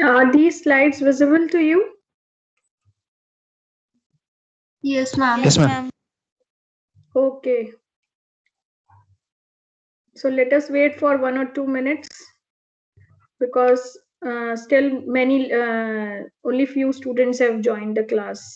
Are these slides visible to you? Yes, ma'am. Yes, ma'am. Okay. So let us wait for 1 or 2 minutes because still only few students have joined the class.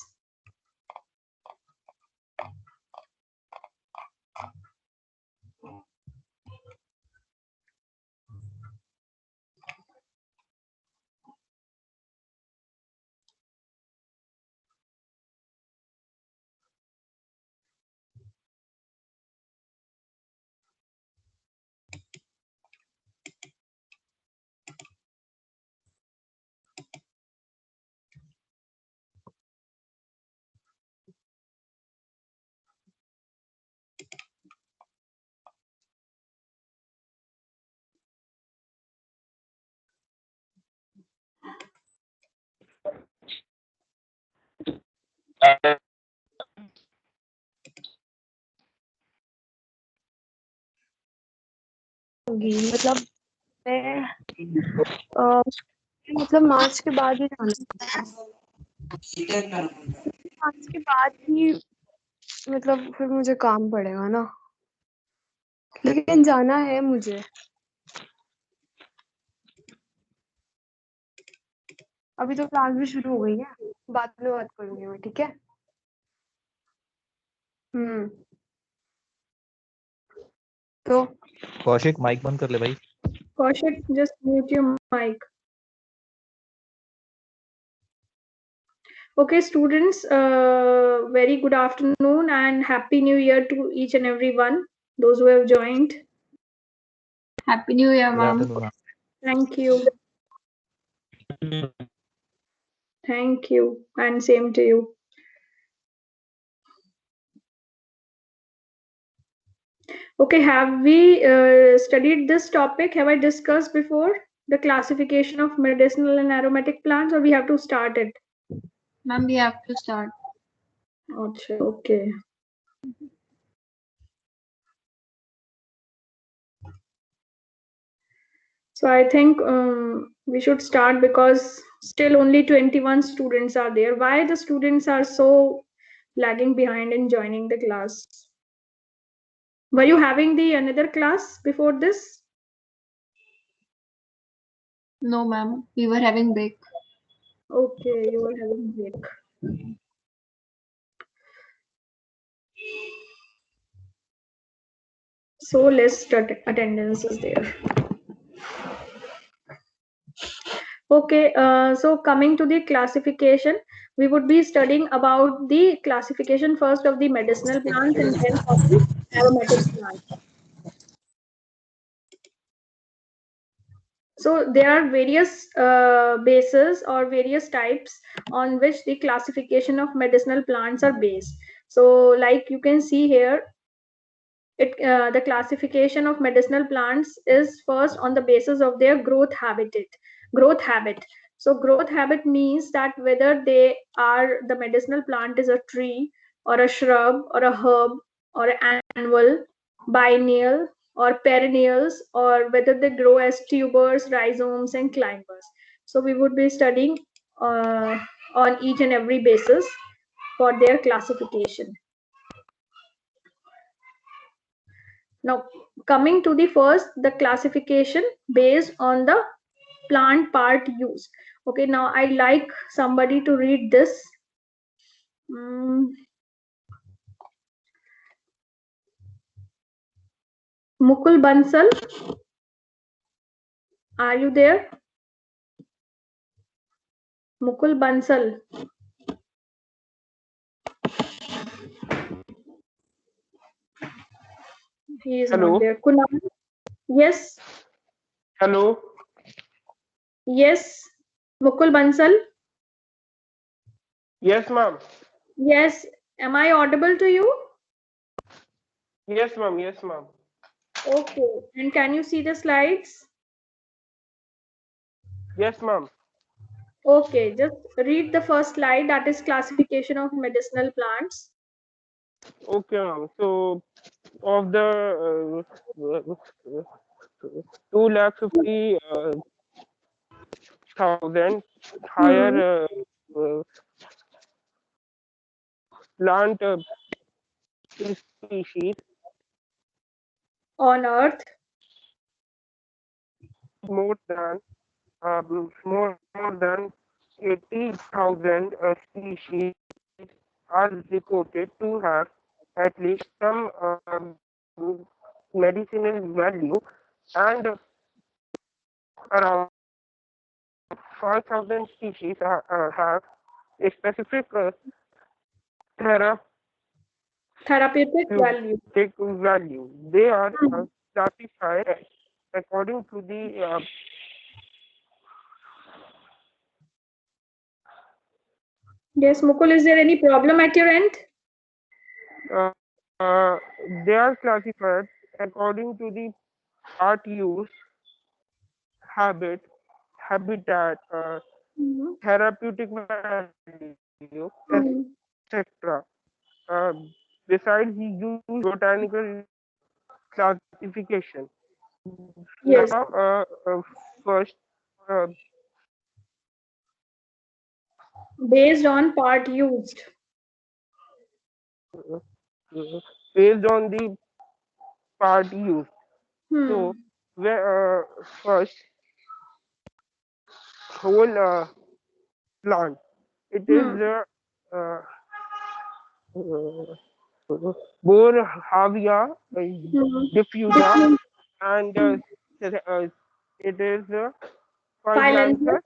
मतलब मैं मतलब मार्च के बाद ही जाना मार्च के बाद ही मतलब फिर मुझे काम पड़ेगा ना, लेकिन जाना है मुझे। अभी तो क्लास भी शुरू हो गई है, बाद में बात करूंगी मैं, ठीक है? तो कौशिक माइक बंद कर ले भाई। Kaushik, just mute your mic. Okay, students, very good afternoon and happy new year to each and every one, those who have joined. Happy New Year, Good ma'am. afternoon, ma'am. Thank you. Thank you, and same to you. Okay, have we studied this topic? Have I discussed before the classification of medicinal and aromatic plants, or we have to start it? Ma'am, we have to start. Okay. So I think we should start because still only 21 students are there. Why the students are so lagging behind in joining the class? Were you having the another class before this? No, ma'am. We were having break. Okay, you were having break. So less attendance is there. Okay, so coming to the classification, we would be studying about the classification first of the medicinal plants and then of the aromatic plants. So there are various bases or various types on which the classification of medicinal plants are based. So like you can see here, the classification of medicinal plants is first on the basis of their growth habit. So growth habit means that whether the medicinal plant is a tree or a shrub or a herb or an annual, biennial or perennials, or whether they grow as tubers, rhizomes and climbers. So we would be studying on each and every basis for their classification. Now, coming to the first, the classification based on the plant part used. Okay, now I'd like somebody to read this. Mukul Bansal, are you there? Mukul Bansal. He is Hello. not there. Kunal? Yes. Hello. Yes. Mukul Bansal? Yes, ma'am. Yes. Am I audible to you? Yes, ma'am. Yes, ma'am. Okay. And can you see the slides? Yes, ma'am. Okay. Just read the first slide, that is classification of medicinal plants. Okay, ma'am. So, of the 250 80,000 higher plant species On Earth. more than more than 80,000 species are reported to have at least some medicinal value, and around 5,000 species have a specific Therapeutic value. therapeutic value. They are Hmm. classified according to the Yes, Mukul, is there any problem at your end? uh, they are classified according to the part use, habit, habitat, Mhm. therapeutic value, Hmm. etc. Uh, Besides, he used botanical classification. Yes. Now, first, uh, Based on part used. based on the part used. Hmm. So, where first whole plant. It is Hmm. uh, Borhavia Hmm. diffusa, and it is Phyllanthus Phyllanthus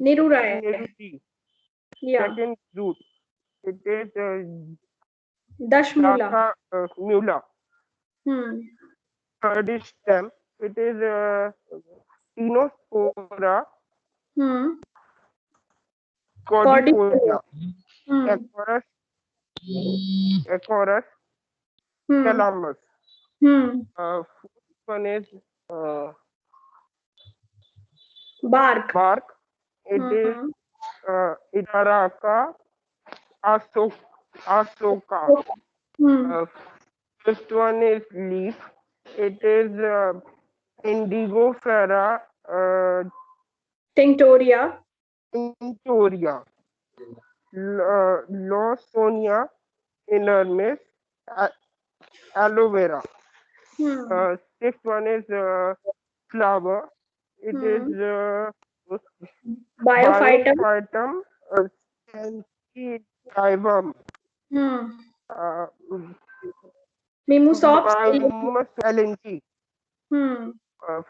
nerurae. neruti. Yeah. Second root. It is Dashmula. Daca mula. Hmm. Third is stem. It is Tinospora Hmm. cordifolia. Cordifolia. Hmm. Ecorus, Ecorus Hmm. calamus. Hmm. Fourth one is uh, Bark. bark. It is Hmm. Itaraka Asoka. Hmm. Uh, Fifth one is leaf. It is Indigo Fera Tinctoria. Tinctoria. Lawsonia inermis. a- Aloe vera. Hmm. Sixth one is flower. It is Hmm. Biophytum. Biophytum sensitivum. Hmm. Uh, Mimosops. Mimus LNG. Hmm. Uh,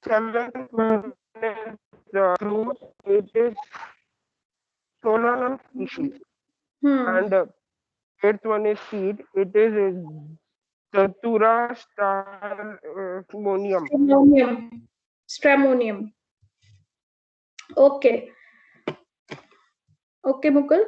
Seventh one is fruit. It is Solanum species. Hmm. And eighth one is seed. It is Datura stramonium. Stramonium. Stramonium. Okay. Okay, Mukul.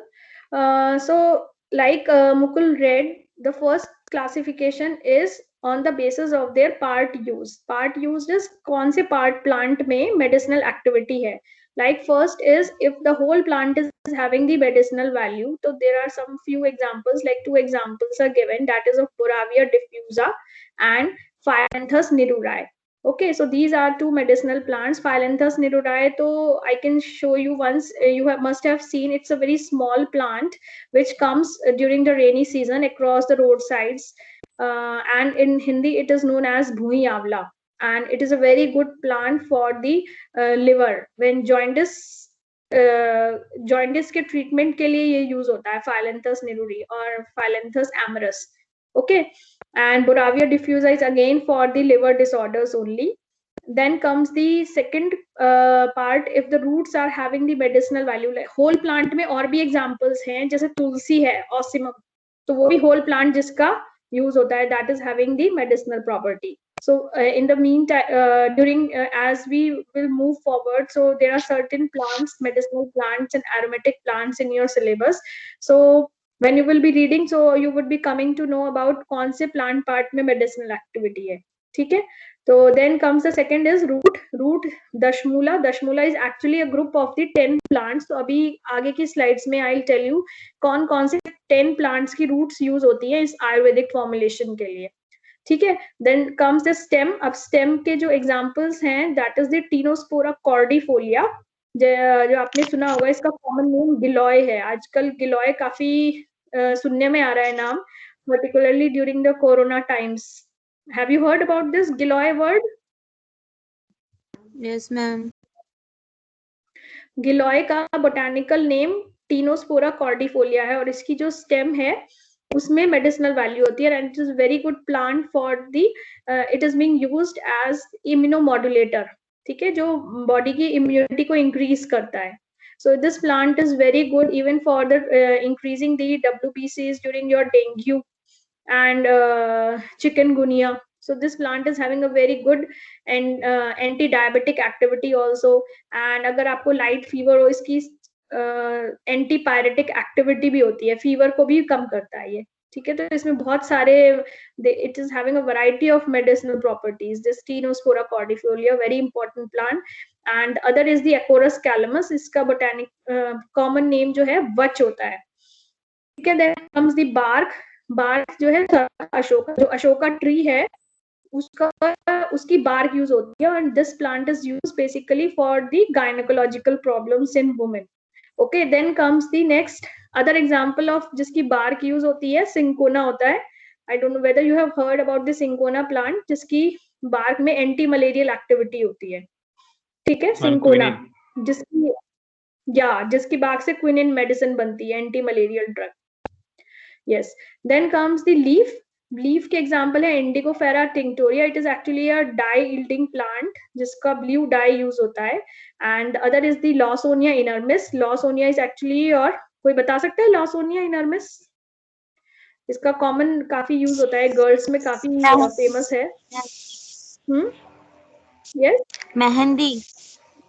So, like Mukul read, the first classification is on the basis of their part use. Part used is कौन से part plant में medicinal activity है. Like first is if the whole plant is having the medicinal value. So there are some few examples, like two examples are given. That is of Boravia diffusa and Phyllanthus nerurae. Okay, so these are two medicinal plants. Phyllanthus nerurae, so I can show you once. You must have seen. It's a very small plant which comes during the rainy season across the roadsides, and in Hindi it is known as bhui avla, and it is a very good plant for the liver. When jaundice के treatment के लिए ये use होता है Phyllanthus nerurae और Phyllanthus amarus. Okay, and Boravia diffusa is again for the liver disorders only. Then comes the second part, if the roots are having the medicinal value. Like whole plant में और भी examples हैं, जैसे तुलसी है, ocimum, तो वो भी whole plant जिसका use होता है, that is having the medicinal property. So in the meantime, during as we will move forward, so there are certain plants, medicinal plants and aromatic plants in your syllabus. So when you will be reading, so you would be coming to know about कौन से plant part में medicinal activity है. ठीक है. So then comes the second is root Dashmula. Dashmula is actually a group of the 10 plants. तो अभी आगे की slides में I'll tell you कौन कौन से 10 plants की roots use होती है इस आयुर्वेदिक formulation के लिए. ठीक है। Then comes the stem. अब स्टेम के जो एग्जांपल्स हैं that is the tinospora cordifolia, जो आपने सुना होगा, इसका कॉमन नेम गिलॉय है। आजकल गिलॉय काफी सुनने में आ रहा है नाम, particularly during the corona times. Have you heard about this Giloy word? Yes, ma'am. Giloy का बोटानिकल नेम टीनोस्पोरा कॉर्डिफोलिया है और इसकी जो स्टेम है उसमें मेडिसिनल वैल्यू होती है and it is very good plant for the, it is being used as immunomodulator, ठीक है, जो बॉडी की इम्यूनिटी को इंक्रीज करता है. So this plant is very good even for the increasing the WBCs during your dengue and chikungunya. So this plant is having a very good and anti-diabetic activity also. And अगर आपको light fever हो, इसकी antipyretic activity भी होती है, fever को भी कम करता है ये, ठीक है. तो इसमें बहुत सारे, it is having a variety of medicinal properties. This tinospora cordifolia very important plant. And other is the acorus calamus, इसका बोटानिक कॉमन नेम जो है वच होता है, ठीक है. Then comes the bark. Bark जो है अशोका, जो अशोका ट्री है उसकी बार्क यूज होती है and this plant is use basically for the gynaecological problems in women. Okay, then comes the next other example of जिसकी बार्क यूज होती है, सिंकोना होता है. I don't know whether you have heard about the cinchona plant, जिसकी bark में anti malarial activity होती है, ठीक है. सिंकोना जिसकी बार्क से क्विनिन मेडिसिन बनती है, anti malarial drug. Yes. Then comes the leaf. Leaf के एग्जांपल है Indigofera tinctoria. It is actually a dye yielding plant जिसका ब्लू डाई यूज होता है. And other is the Lawsonia inermis. Lawsonia is actually, और कोई बता सकता है लॉसोनिया इनर्मिस? इसका कॉमन काफी यूज होता है, गर्ल्स में काफी फेमस है. Yes, mehndi.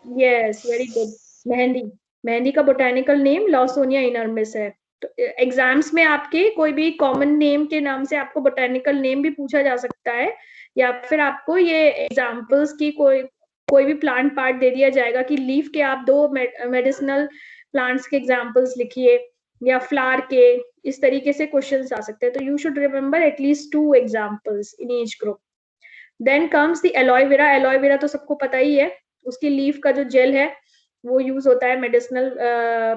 Yes, very good. Mehndi. Mehndi का बोटानिकल नेम लॉसोनिया इनर्मिस है. तो एग्जाम्स में आपके कोई भी कॉमन नेम के नाम से आपको बोटानिकल नेम भी पूछा जा सकता है, या फिर आपको ये एग्जाम्पल्स की कोई भी प्लांट पार्ट दे दिया जाएगा कि लीफ के आप 2 मेडिसिनल प्लांट्स के एग्जाम्पल्स लिखिए या फ्लावर के, इस तरीके से क्वेश्चंस आ सकते हैं. तो you should remember at least 2 examples in each group. Then comes the aloe vera. Aloe vera तो सबको पता ही है, उसकी लीफ का जो जेल है वो यूज होता है मेडिसिनल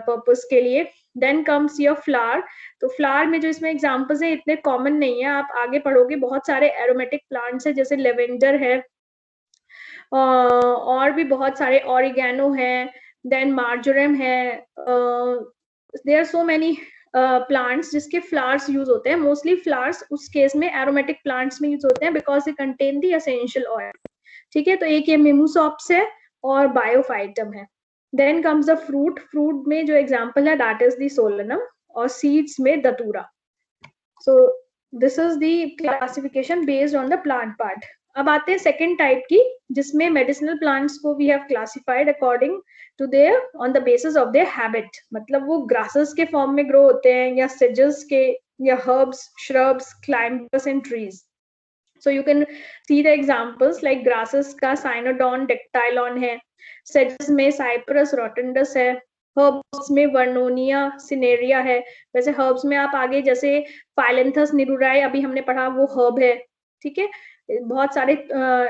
पर्पस के लिए. Then comes your flower. तो फ्लावर में जो इसमें एग्जांपल्स हैं इतने कॉमन नहीं है, आप आगे पढ़ोगे. बहुत सारे एरोमेटिक प्लांट्स है, जैसे लेवेंडर है और भी बहुत सारे, ऑरिगेनो है, देन मार्जोरम है. There are so many plants जिसके फ्लावर्स यूज होते हैं. मोस्टली फ्लावर्स उस केस में एरोमेटिक प्लांट्स में यूज होते हैं because they contain the essential oil, ठीक है. तो एक ये मिमोसॉप्स है और बायोफाइटम है. Then comes the fruit. Fruit में जो एग्जांपल है दैट इज द सोलनम, और सीड्स में datura. So this is the classification based on the plant part. अब आते हैं सेकेंड टाइप की, जिसमें मेडिसिनल प्लांट्स को we have classified according to their on the basis of their habit. मतलब वो ग्रासेस के फॉर्म में ग्रो होते हैं या सेजेस के, या herbs, shrubs, climbers and trees. So you can see the examples like grasses का Cynodon dactylon है, sedges में Cyperus rotundus है, herbs में Vernonia cinerea है. वैसे herbs में आप आगे जैसे Phyllanthus nirurae अभी हमने पढ़ा, वो herb है, ठीक है. बहुत सारे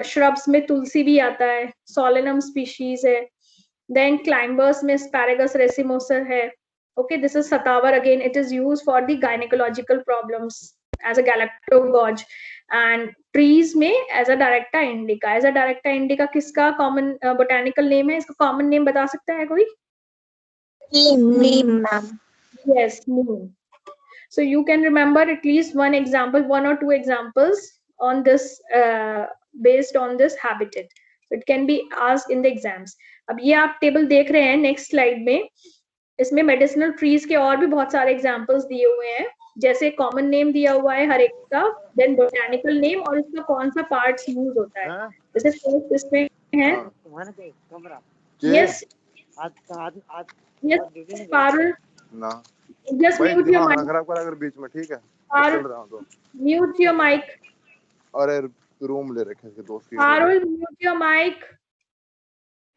shrubs में तुलसी भी आता है, Solanum species है. Then climbers में Asparagus racemosa है. Okay, this is Satavar again. It is used for the gynecological problems as a galactogauge. And trees में as a directa indica. As a directa indica किसका common botanical name है? इसका common name बता सकता है कोई? Neem, ma'am. Yes, neem. So you can remember at least one example, 1 or 2 examples on this based on this habitat. So it can be asked in the exams. अब ये आप table देख रहे हैं नेक्स्ट स्लाइड में, इसमें medicinal trees के और भी बहुत सारे एग्जांपल्स दिए हुए हैं. जैसे कॉमन नेम दिया हुआ है हर एक का, देन बोटानिकल नेम और इसका कौन सा पार्ट्स यूज होता है. जैसे फर्स्ट इसमें है यस यस पारुल ना जस्ट म्यूट योर माइक. खराब करा अगर बीच में, ठीक है. चल रहा हूं तो म्यूट योर माइक. अरे रूम ले रखे इसके दोस्त की. Parul mute your mic,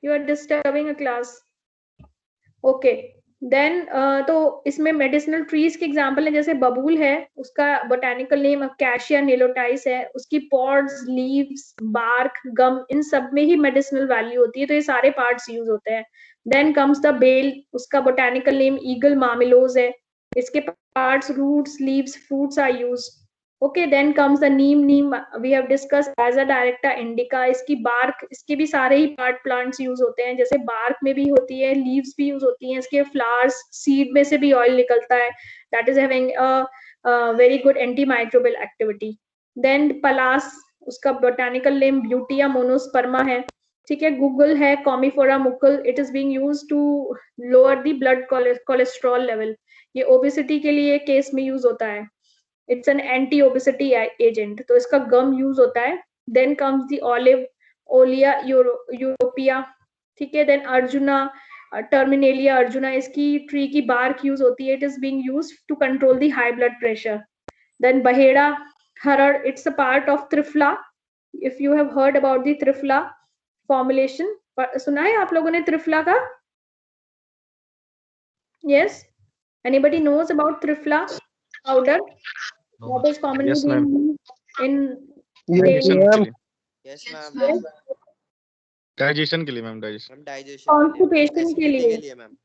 you are disturbing a class. Okay, then तो इसमें मेडिसिनल ट्रीज के एग्जांपल है, जैसे बबूल है, उसका बोटेनिकल नेम अकेशिया निलोटाइस है, उसकी पॉड्स, लीव्स, बार्क, गम, इन सब में ही मेडिसिनल वैल्यू होती है, तो ये सारे पार्ट्स यूज होते हैं। देन कम्स द बेल, उसका बोटेनिकल नेम ईगल मामिलोज है, इसके parts, roots, leaves, fruits are used. Okay, then comes the neem, neem we have discuss as Azadirachta indica, इसकी बार्क, इसके भी सारे ही पार्ट प्लांट्स यूज होते हैं, जैसे बार्क में भी होती है, लीव्स भी यूज होती हैं, इसके फ्लावर्स, सीड में से भी ऑयल निकलता है, that is having a very good anti microbial activity. Then palash, उसका बोटेनिकल नेम ब्यूटिया मोनोस्पर्मा है, ठीक है। गूगल है Commiphora mukul, it is being used to lower the blood cholesterol level, ये ओबेसिटी के लिए केस में यूज होता है, it's an anti obesity agent, तो इसका गम यूज होता है। Then comes the olive, Olea europaea, ठीक है। देन अर्जुना, टर्मिनेलिया अर्जुना, इसकी ट्री की बार्क यूज होती है, it is being used to control the high blood pressure. Then baheda, harad, it's a part of triphala, if you have heard about the triphala formulation, सुना है आप लोगों ने त्रिफला का? Yes, anybody knows about triphala powder? What is commonly Yes, being ma'am. used in Yes, daily ma'am. Yes Yes, ma'am. ma'am. Digestion के लिए ma'am, digestion. Ma'am digestion constipation के acidity लिए? के लिए ma'am.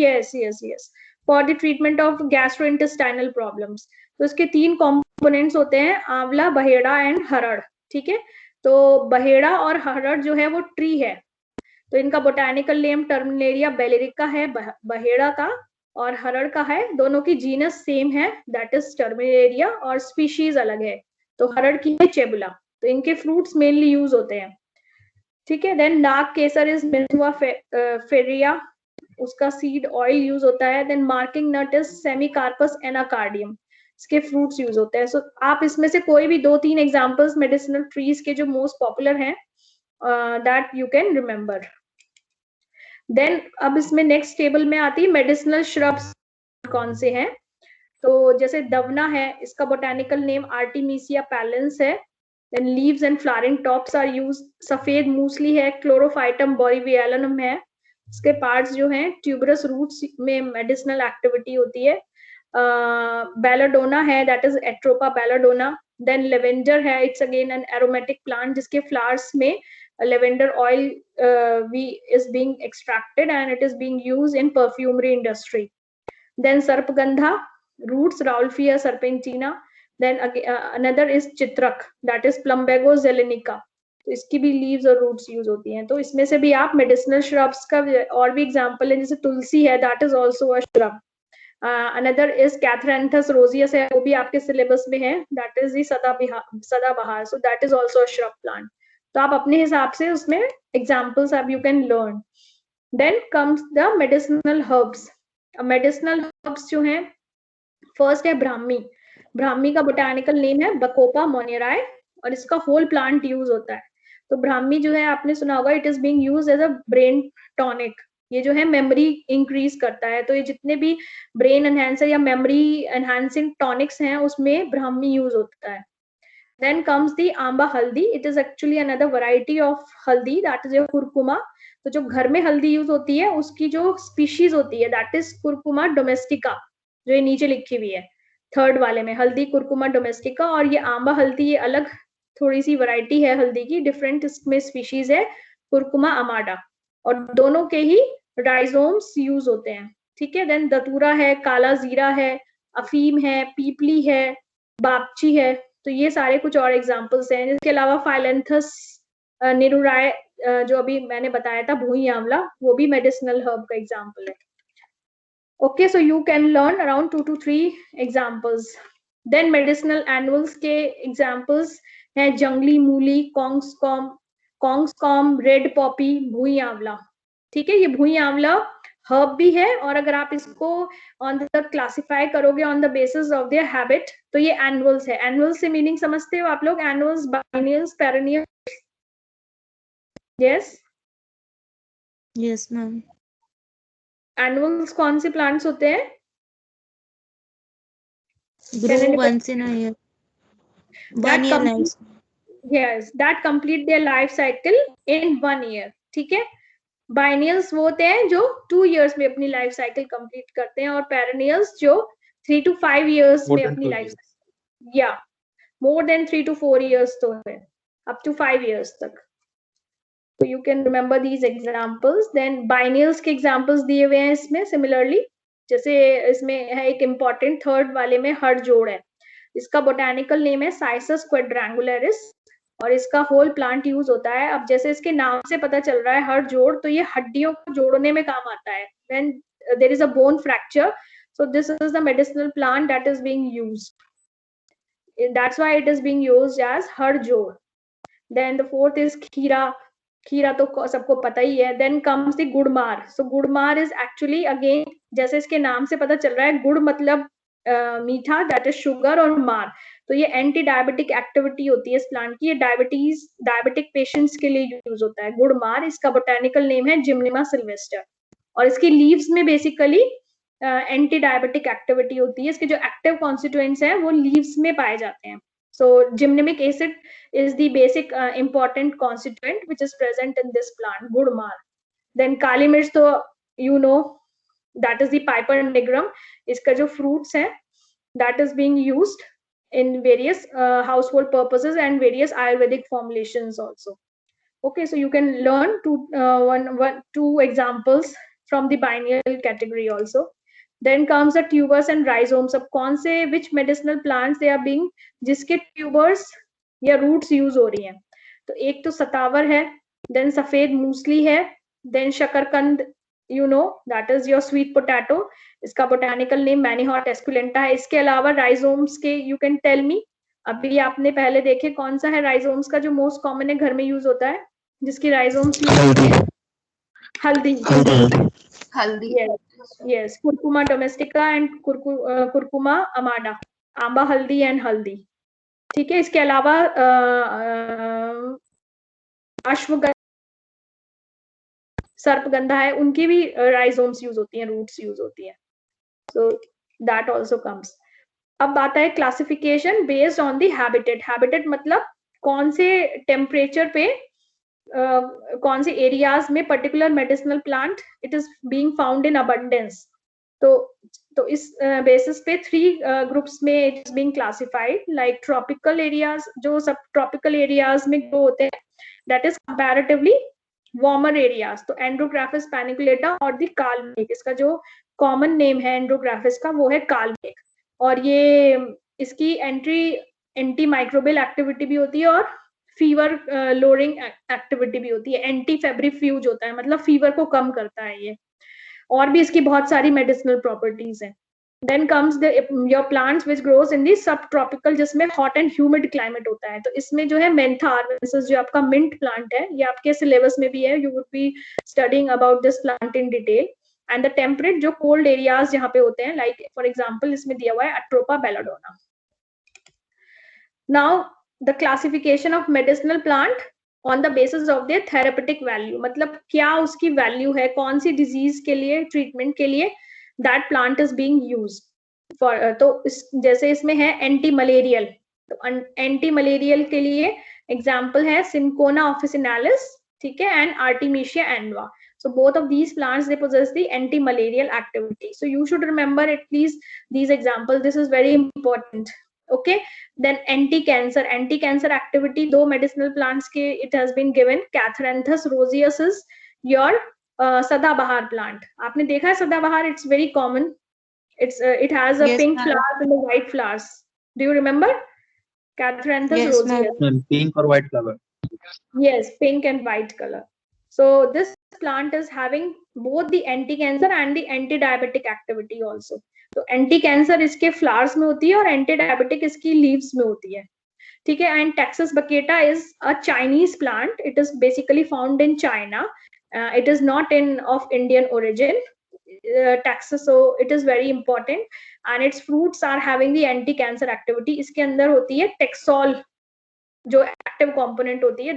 Yes, yes, yes. For the treatment of gastrointestinal problems. तो इसके 3 components होते हैं, आंवला, बहेड़ा एंड हरड़, ठीक है। तो बहेड़ा और हरड़ जो है वो ट्री है, तो इनका बोटेनिकल नेम टर्मिनेरिया बेलेरिका है बहेड़ा का, और हरड़ का है, दोनों की जीनस सेम है, दैट इज टर्मिनेरिया, और स्पीशीज अलग है, तो हरड़ की है चेबुला, तो इनके फ्रूट्स मेनली यूज होते हैं, ठीक है। देन नाग केसर इज मेंथुआ फेरिया, उसका सीड ऑयल यूज होता है। Then marking nut is Semecarpus anacardium, इसके फ्रूट्स यूज होते हैं। सो आप इसमें से कोई भी 2-3 एग्जांपल्स मेडिसिनल ट्रीज के जो मोस्ट पॉपुलर हैं that you can remember. Then अब इसमें नेक्स्ट टेबल में आती है मेडिसिनल श्रब्स कौन से हैं, तो जैसे दवना है, इसका बोटेनिकल नेम आर्टिमीसिया पैलेंस है। Then leaves and flowering tops are used. सफेद मूसली है, क्लोरोफाइटम बोरीवियलनम है, इसके पार्ट्स जो हैं ट्यूबरस रूट्स में मेडिसिनल एक्टिविटी होती है। बेलाडोना है, that is Atropa belladonna. Then lavender है, it's again an aromatic plant, जिसके फ्लावर्स में lavender oil is being extracted and it is being used in perfumery industry. Then sarpagandha, roots Rauwolfia serpentina. Then another is chitrak, that is plumbago zelenica, तो इसकी भी leaves और roots use होती हैं। तो इसमें से भी आप मेडिसिनल श्रब्स का और भी एग्जांपल है, जैसे तुलसी है, that is also a shrub. Another is Catharanthus roseus है, वो भी आपके सिलेबस में है, दैट इज दी सदाबहार, so that is also a shrub plant. तो आप अपने हिसाब से उसमें एग्जाम्पल्स आप you can learn. Then comes the medicinal herbs. Medicinal herbs जो हैं, फर्स्ट है ब्राह्मी, ब्राह्मी का बोटेनिकल नेम है बकोपा मोनेराई, और इसका होल प्लांट यूज होता है। तो ब्राह्मी जो है आपने सुना होगा, it is being used as a brain tonic, ये जो है मेमोरी इंक्रीज करता है, तो ये जितने भी ब्रेन एनहेंसर या मेमोरी एनहांसिंग टॉनिक्स हैं उसमें ब्राह्मी यूज होता है। Then comes the आंबा हल्दी, it is actually another variety of हल्दी, that is your कुरकुमा। तो जो घर में हल्दी यूज होती है उसकी जो स्पीशीज होती है दैट इज कुरकुमा डोमेस्टिका, जो ये नीचे लिखी हुई है थर्ड वाले में, हल्दी कुरकुमा डोमेस्टिका। और ये आंबा हल्दी, ये अलग थोड़ी सी वैरायटी है हल्दी की, डिफरेंट इसमें स्पीशीज है कुरकुमा अमाडा, और दोनों के ही राइजोम्स यूज होते हैं, ठीक है। देन दतूरा है, काला जीरा है, अफीम है, पीपली है, बापची है, तो ये सारे कुछ और एग्जांपल्स हैं। इसके अलावा फाइलेंथस निरुराय जो अभी मैंने बताया था, भूई आंवला, वो भी मेडिसिनल हर्ब का एग्जांपल है। Okay, so you can learn around 2 to 3 examples. Then medicinal annuals के एग्जांपल्स हैं जंगली मूली, कॉन्ग्सकॉम, रेड पॉपी, भूई आंवला, ठीक है। ये भूई आंवला हर्ब भी है, और अगर आप इसको ऑन द क्लासिफाई करोगे on the basis of their habit, तो ये एनुअल्स है। एनुअल्स से मीनिंग समझते हो आप लोग? Annuals, biennials, perennials. Yes, yes ma'am. Annuals कौन से प्लांट्स होते हैं? Grow once in a year, 1 year life। Yes, that complete their life cycle in 1 year, ठीक है। बाइनियल्स वो होते हैं जो 2 years में अपनी लाइफ साइकिल कंप्लीट करते हैं, और पेरेनियल्स जो 3 to 5 years More में than अपनी 2 लाइफ, years. या more than 3 to 4 years तो है, up to 5 years तक. So you can remember these examples. Then biennials के examples दिए हुए हैं इसमें similarly. जैसे इसमें है एक important third वाले में हड़ जोड़ है, इसका botanical name है Cissus quadrangularis, और इसका whole plant use होता है. अब जैसे इसके नाम से पता चल रहा है हड़ जोड़, तो ये हड्डियों को जोड़ने में काम आता है. When there is a bone fracture, so this is the medicinal plant that is being used. That's why it is being used as हड़ जोड़. Then the fourth is खीरा. खीरा तो सबको पता ही है. Then comes the गुड़मार. So गुड़मार is actually again, जैसे इसके नाम से पता चल रहा है, गुड़ मतलब मीठा, that is sugar, और मार तो ये एंटी डायबिटिक एक्टिविटी होती है इस प्लांट की. ये डायबिटिक पेशेंट्स के लिए यूज होता है गुड़मार. इसका बोटेनिकल नेम है जिम्निमा सिल्वेस्टर, और इसकी लीव्स में बेसिकली एंटी डायबिटिक एक्टिविटी होती है. इसके जो एक्टिव कॉन्स्टिट्यूएंट्स हैं वो लीव्स में पाए जाते हैं. So gymnemic acid is the basic important constituent which is present in this plant, gudmar. Then kali mirch to you know that is the Piper nigrum. Iska jo fruits hai that is being used in various household purposes and various Ayurvedic formulations also. Okay, so you can learn two examples from the biennial category also. Then comes the tubers and rhizomes. अब कौन से which medicinal plants they are being, जिसके tubers या roots use हो रही हैं. तो एक तो सतावर है, then सफेद मूसली है, then शकरकंद, you know that is your sweet potato. इसका botanical name Manihot esculenta है. इसके अलावा rhizomes के you can tell me, अभी आपने पहले देखे कौन सा है rhizomes का जो most common है, घर में use होता है, जिसकी rhizomes हल्दी. हल्दी. Yes, curcuma domestica and curcuma amada, आंबा हल्दी एंड हल्दी. ठीक है. इसके अलावा अश्वगंधा, सर्पगंधा है, उनकी भी राइजोम्स यूज होती हैं, रूट्स यूज होती हैं. So that also comes. अब आता है classification based on the habitat. Habitat मतलब कौन से टेम्परेचर पे कौन से एरियाज में particular medicinal plant it is being found in abundance. तो इस बेसिस पे 3 ग्रुप्स में it is being classified. Like tropical areas, जो सब ट्रॉपिकल एरियाज में ग्रो होते हैं, that is comparatively warmer areas. तो एंड्रोग्राफिस पैनिकुलेटा और द कालमेघ, इसका जो कॉमन नेम है एंड्रोग्राफिस का वो है कालमेघ. और ये इसकी एंटी माइक्रोबियल एक्टिविटी भी होती है और फीवर लोअरिंग एक्टिविटी भी होती है. एंटी फेब्रिफ्यूज होता है, मतलब फीवर को कम करता है ये. और भी इसकी बहुत सारी मेडिसिनल प्रॉपर्टीज हैं. Then comes your plants which grows in the sub tropical, जिसमें हॉट एंड ह्यूमिड क्लाइमेट होता है. तो इसमें जो है मेंथा आर्वेंसिस, जो आपका मिंट प्लांट है, ये आपके सिलेबस में भी है. You would be studying about this plant in detail. And the temperate, जो कोल्ड एरियाज जहाँ पे होते हैं, लाइक फॉर एग्जाम्पल इसमें दिया हुआ है Atropa belladonna. Now the classification of medicinal plant on the basis of their therapeutic value. मतलब क्या उसकी वैल्यू है, कौन सी डिजीज के लिए, ट्रीटमेंट के लिए that plant is being used for. तो जैसे इसमें है एंटी मलेरियल, तो एंटी मलेरियल के लिए एग्जाम्पल है सिंकोना ऑफिसिनालिस, ठीक है, and आर्टिमिशिया एनवा. So both of these plants, they possess the anti-malarial activity. So you should remember at least these examples. This is very important. Okay. Then anti-cancer activity, दो medicinal plants के it has been given. Catharanthus roseus is your सदाबहार plant. आपने देखा है सदाबहार? It's very common. It has a Yes, pink ma'am. flowers and the white flowers. Do you remember? Catharanthus Yes, roseus. ma'am. Pink or white flower. Yes, pink and white color. So this plant is having both the anti-cancer and the anti-diabetic activity also. तो anti cancer इसके flowers में होती है और anti diabetic इसकी leaves में होती है. ठीक है. And Taxus baccata is a Chinese plant. It is basically found in China. It is not in of Indian origin. Taxus, so it is very important. And its fruits are having the anti cancer activity. इसके अंदर होती है टेक्सोल, जो active component होती है,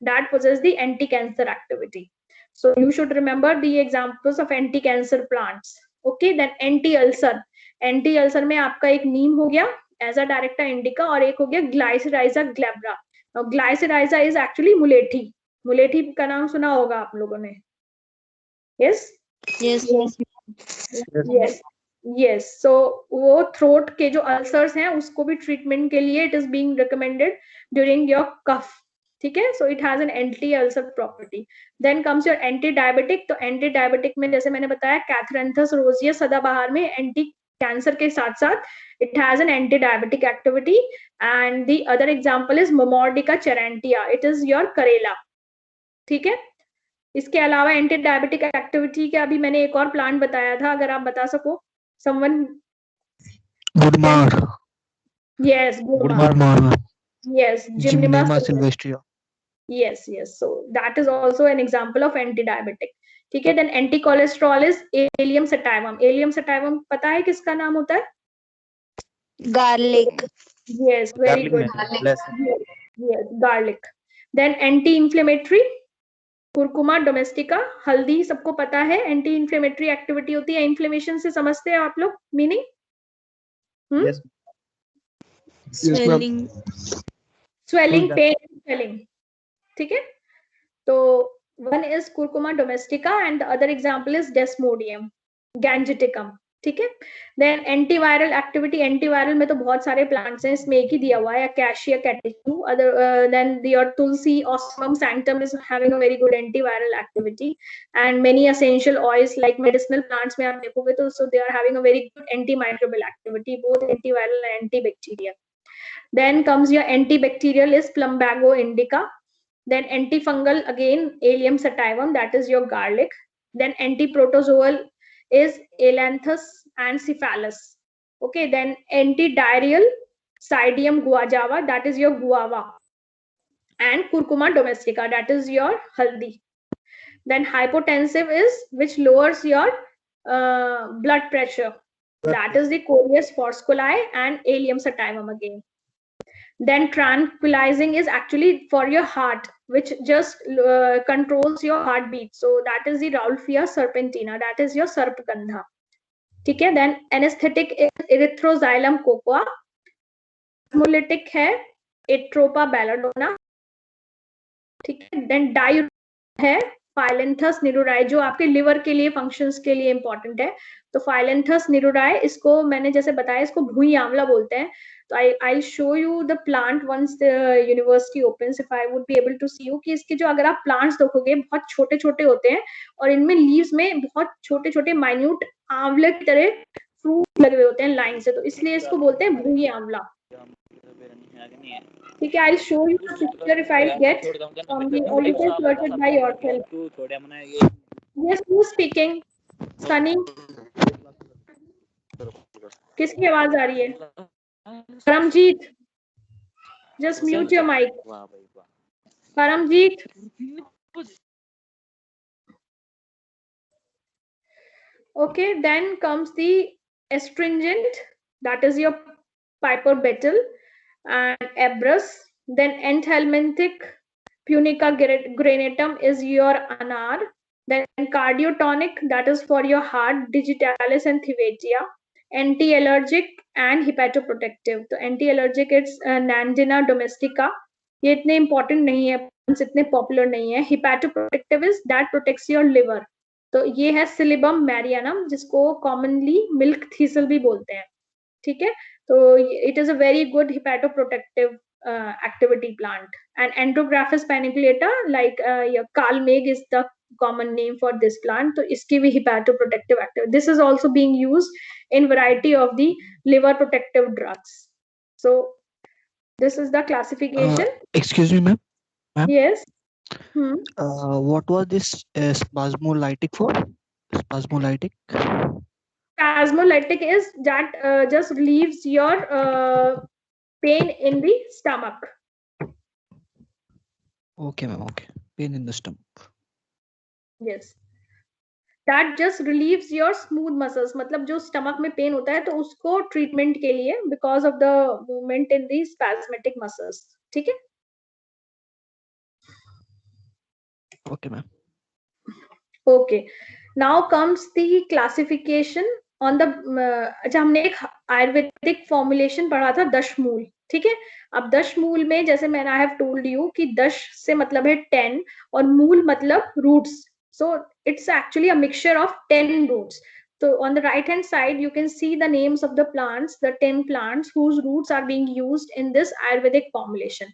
that possess the anti cancer activity. So you should remember the examples of anti cancer plants. Okay. Then anti ulcer में आपका एक नीम हो गया एज अ डायरेक्टा इंडिका, और एक हो गया Glycyrrhiza glabra. Glycyrrhiza is actually mulethi. Mulethi का नाम सुना होगा आप लोगों ने. Yes. Yes. Yes. Yes. So वो throat के जो ulcers हैं उसको भी treatment के लिए it is being recommended during your cough. ठीक है. So it has an anti-ulcer property. Then comes your anti-diabetic. तो anti-diabetic में जैसे मैंने बताया Catharanthus roseus सदाबहार में anti-cancer के साथ साथ it has an anti-diabetic activity. And the other example is Momordica charantia. It is your करेला. ठीक है. इसके अलावा एंटी डायबिटिक एक्टिविटी का अभी मैंने एक और प्लांट बताया था, अगर आप बता सको someone. Gudmar. Yes, gudmar. Yes, Gymnema sylvestre. yes, so that is also an example of anti diabetic. ठीक है. Then anti cholesterol is allium sativum. Allium sativum पता है किसका नाम होता है? Garlic. Yes, very good. Yes, garlic. Then anti inflammatory curcuma domestica. हल्दी सबको पता है एंटी इंफ्लेमेटरी एक्टिविटी होती है. इन्फ्लेमेशन से समझते हैं आप लोग meaning? Swelling. Swelling, pain, swelling. ठीक है. तो one is Curcuma domestica and the other example is Desmodium gangeticum. ठीक है. Then antiviral activity. एंटीवायरल में तो बहुत सारे प्लांट्स हैं, इसमें एक ही दिया हुआ है Acacia catechu. Other than your tulsi Ocimum sanctum is having a very good antiviral activity and many essential oils like medicinal plants में आप देखोगे तो so they are having a very good antimicrobial activity, both antiviral and antibacterial. Then comes your antibacterial is Plumbago indica. Then antifungal again Allium sativum, that is your garlic. Then antiprotozoal is Ailanthus and Cephalus. Okay. Then antidiarrheal Cydium guajava, that is your guava. And Curcuma domestica, that is your haldi. Then hypotensive is which lowers your blood pressure, that is the Coleus forscoli and Allium sativum again. Then tranquilizing is actually for your heart, which just controls your heartbeat, so that is the Rauwolfia serpentina, that is your sarpgandha. ठीक है. Then anesthetic is erythroxylum cocoa. Hemolytic है Atropa belladonna. ठीक है. Then diuretic है Phyllanthus nidurae, जो आपके liver के लिए फंक्शंस के लिए इंपॉर्टेंट है. तो Phyllanthus nidurae, इसको मैंने जैसे बताया इसको भूई आंवला बोलते हैं. तो I'll show you the plant once the university opens, if I would be able to see you कि इसके जो अगर आप plants देखोगे बहुत छोटे छोटे होते हैं और इनमें leaves में बहुत छोटे छोटे minute आंवले की तरह fruit लगे हुए होते हैं लाइन से, तो इसलिए इसको बोलते हैं भूई आंवला. ठीक है. I'll show you the picture if I get from the or you can search it by yourself. Yes, who's speaking? Sunny. किसकी आवाज आ रही है? Paramjeet, just mute your mic. Paramjeet. Okay, then comes the astringent, that is your Piper betel and Ebrus. Then anthelminthic Punica granatum is your anar. Then cardiotonic, that is for your heart, Digitalis and Thievetia. Anti-allergic and hepatoprotective. तो anti-allergic it's Nandina domestica. ये इतने important नहीं है, इतने popular नहीं है. Hepatoprotective is that protects your liver. तो ये है Silybum marianum, जिसको commonly milk thistle भी बोलते हैं. ठीक है. तो it is a very good hepatoprotective activity plant. And Andrographis paniculata, like your Kalmeg is the common name for this plant. तो इसकी भी hepatoprotective activity. This is also being used in variety of the liver protective drugs. So this is the classification. Excuse me, ma'am. Yes. What was this spasmolytic for? Spasmolytic. Spasmolytic is that just relieves your pain in the stomach. Okay, ma'am. Okay. Pain in the stomach. Yes. That just relieves your smooth muscles. मतलब जो stomach में pain होता है तो उसको treatment के लिए because of the movement in the spasmodic muscles. ठीक है. Okay, ma'am. Okay. Now comes the classification on the अच्छा हमने एक आयुर्वेदिक formulation पढ़ा था दशमूल. ठीक है. अब दशमूल में जैसे मैंने I have told you कि दश से मतलब है 10 और मूल मतलब roots. So it's actually a mixture of 10 roots. So on the right hand side, you can see the names of the plants, the 10 plants whose roots are being used in this Ayurvedic formulation.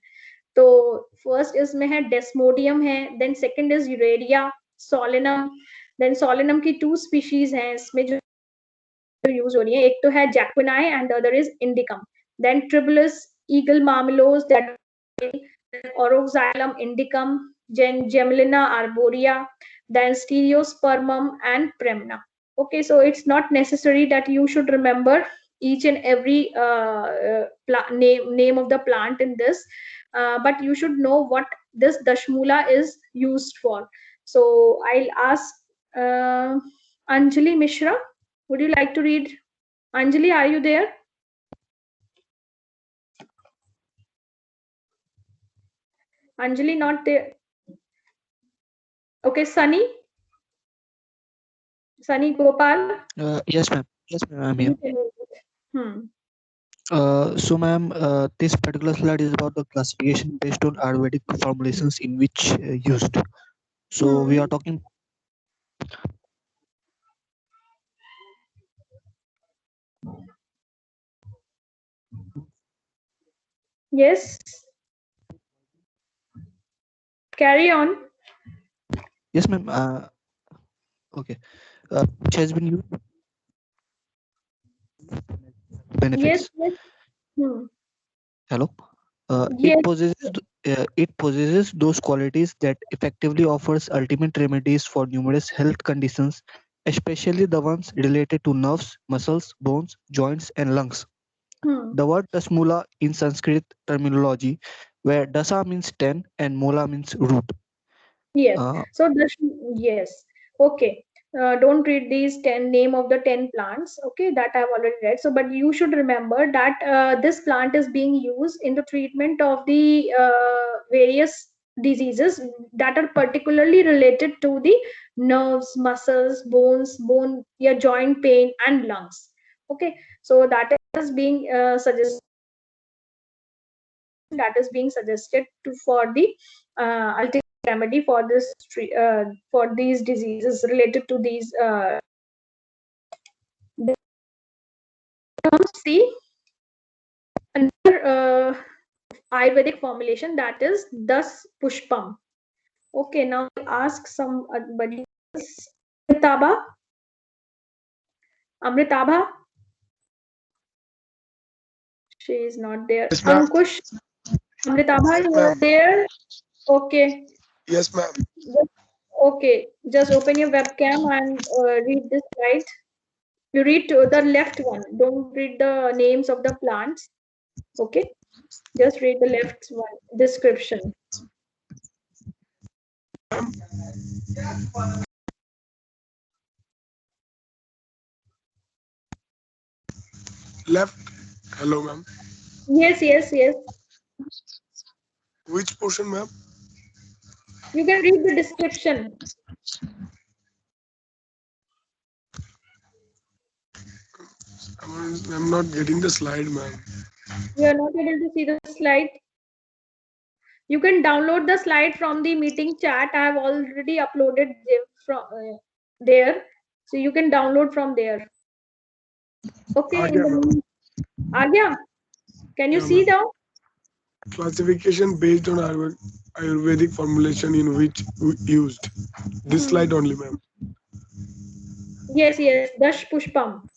So first इसमें है Desmodium है, then second is Uraria, Solanum, then Solanum की 2 species हैं इसमें जो use हो रही है, एक तो है Jacquini and the other is Indicum. Then Tribulus, Eagle Marmelos, that Oroxylum Indicum, Gemellina arborea, then Stereospermum and Premna. Okay, so it's not necessary that you should remember each and every name of the plant in this, but you should know what this Dashmula is used for. So I'll ask Anjali Mishra, would you like to read? Anjali, are you there? Anjali not there. Okay, Sunny Gopal. Yes, ma'am. Yes, ma'am. I'm here. Hmm. So, ma'am, this particular slide is about the classification based on Ayurvedic formulations in which used. So, we are talking. Yes. Carry on. Yes, ma'am. Okay. Which has been used. Benefits. Yes. Hmm. Hello. Yes. It possesses those qualities that effectively offers ultimate remedies for numerous health conditions, especially the ones related to nerves, muscles, bones, joints, and lungs. The word Dasmula in Sanskrit terminology, where Dasa means 10 and Mula means root. Yes. So yes. Okay. Don't read these 10 name of the 10 plants. Okay, that I've already read. So, but you should remember that this plant is being used in the treatment of the various diseases that are particularly related to the nerves, muscles, bone, your joint pain, and lungs. Okay, so that is being suggested. That is being suggested for the ultimate remedy for this for these diseases related to these see another Ayurvedic formulation, that is Das Pushpam. Okay, now I'll ask somebody else. Amritaba, she is not there. Yes, ma'am. Ankush, Amritaba, you are there? Okay. Yes, ma'am. Okay, just open your webcam and read this slide. You read to the left one. Don't read the names of the plants. Okay, just read the left one description. Left. Hello, ma'am. Yes. Which portion, ma'am? You can read the description. I'm not getting the slide, ma'am. You are not able to see the slide. You can download the slide from the meeting chat. I have already uploaded them from there, so you can download from there. Okay. Agya, can you see now? Classification based on Ayurvedic formulation in which used. This slide only, ma'am. Yes. Dash Pushpam.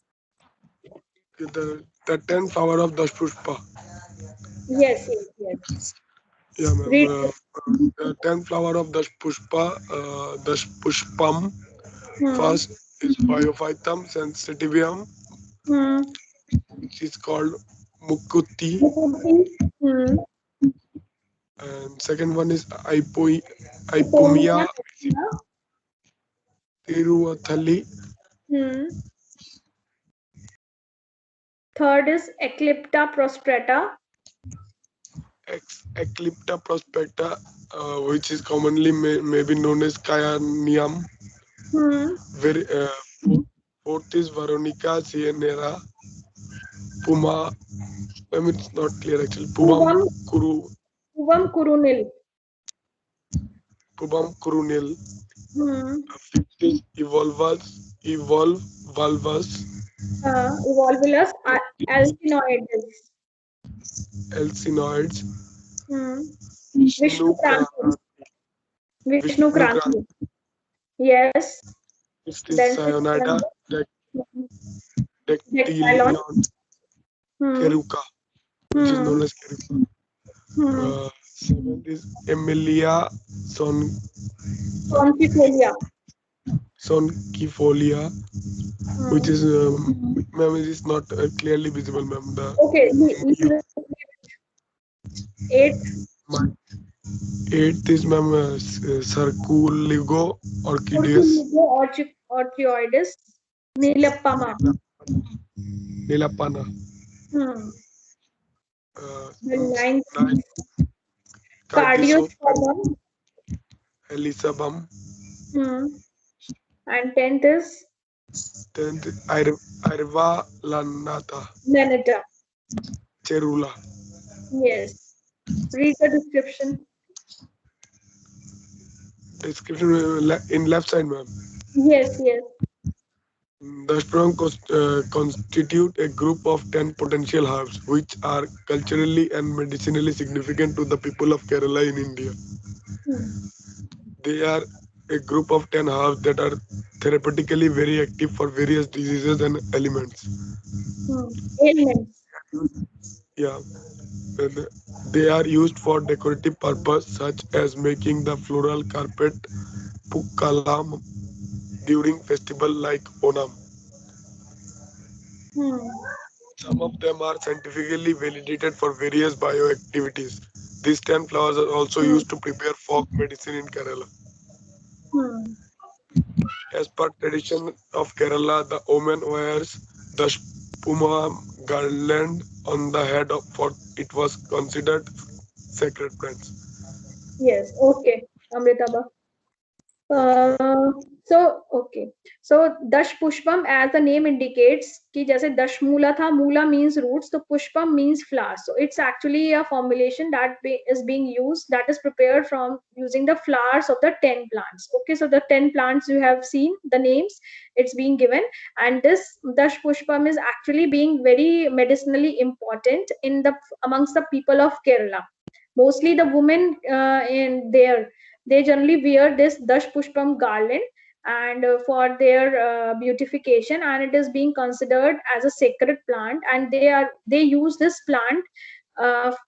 The 10 flower of Dash Pushpa. Yes. Yeah, ma'am. The 10 flower of Dash Pushpa, Dash Pushpam. First is Biophytum sensitivium, which is called Mukuti. And second one is Ipomia Tiruvathali. Third is Eclipta prostrata. Eclipta prospecta, which is commonly maybe known as Cyanium. Fourth is Veronica cianera. Puma. It's not clear actually. Pumam Kurunil. pubum coronal. Hmm. Fifth is evolvulus, Evolvulus alcinoides. alcinoids, Hmm. Vishnu Vishnu Kranti. Vishnu Vishnu Kranti. Yes. Sixth is Then sixth Cyanida, one. Dactylon. Dactylion, Hmm. Keruka, which is Hmm. known as Keruka. Hmm. Seventh is Emilia Conchifolia. sonkifolia, which Hmm. is, ma'am, it is not clearly visible, ma'am. Okay. Eighth. Eighth is, ma'am, Sarculigo orchideus, Orchioides. Nilapama. Nilapana. Hmm. The Ninth, ninth. Cardiospermum. Elisabum. Hmm. And tenth is 10th, Irva lanata, Lanata. Cherula. Yes. Read the description. Description in left side, ma'am. Yes, yes. The strong constitute a group of 10 potential herbs which are culturally and medicinally significant to the people of Kerala in India. Hmm. They are a group of 10 herbs that are therapeutically very active for various diseases and ailments. Hmm. Ailments. Yeah. And they are used for decorative purpose such as making the floral carpet Pukkalam during festival like Onam. Hmm. Some of them are scientifically validated for various bioactivities. These 10 flowers are also Hmm. used to prepare folk medicine in Kerala. Hmm. As per tradition of Kerala, the woman wears the spuma garland on the head for it was considered sacred plants. Yes. Okay. Amritaba. Okay. So Dash Pushpam, as the name indicates, कि जैसे Dash Mula था, Mula means roots, so Pushpam means flowers. So it's actually a formulation that is being used, that is prepared from using the flowers of the 10 plants. Okay, so the 10 plants you have seen, the names, it's being given. And this Dash Pushpam is actually being very medicinally important in the amongst the people of Kerala. Mostly the women in there, they generally wear this Dash Pushpam garland and for their beautification, and it is being considered as a sacred plant, and they use this plant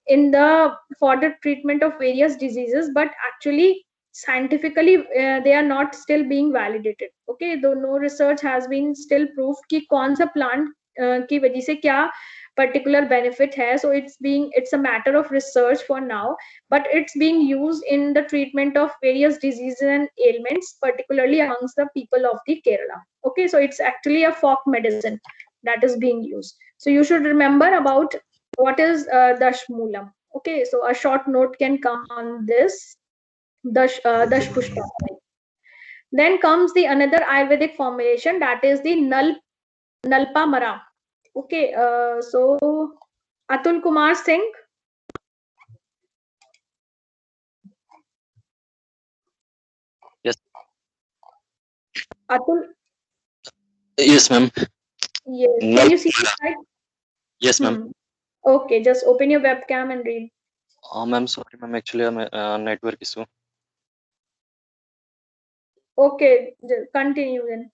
in the for the treatment of various diseases, but actually scientifically they are not still being validated. Okay, though no research has been still proved कि कौन सा plant की वजह से क्या particular benefit hai. So it's a matter of research for now, but it's being used in the treatment of various diseases and ailments, particularly amongst the people of the Kerala. Okay, so it's actually a folk medicine that is being used. So you should remember about what is Dash Moolam. Okay, so a short note can come on this Dash Pushpa. Then comes the another Ayurvedic formulation, that is the Nalpa Mara. Okay, so Atul Kumar Singh. Yes. Atul. Yes, ma'am. Yes. Can Nal- you see the slide? Yes, ma'am. Okay, just open your webcam and read. Ma'am, sorry, ma'am. Actually, I'm network issue. Okay, continue then.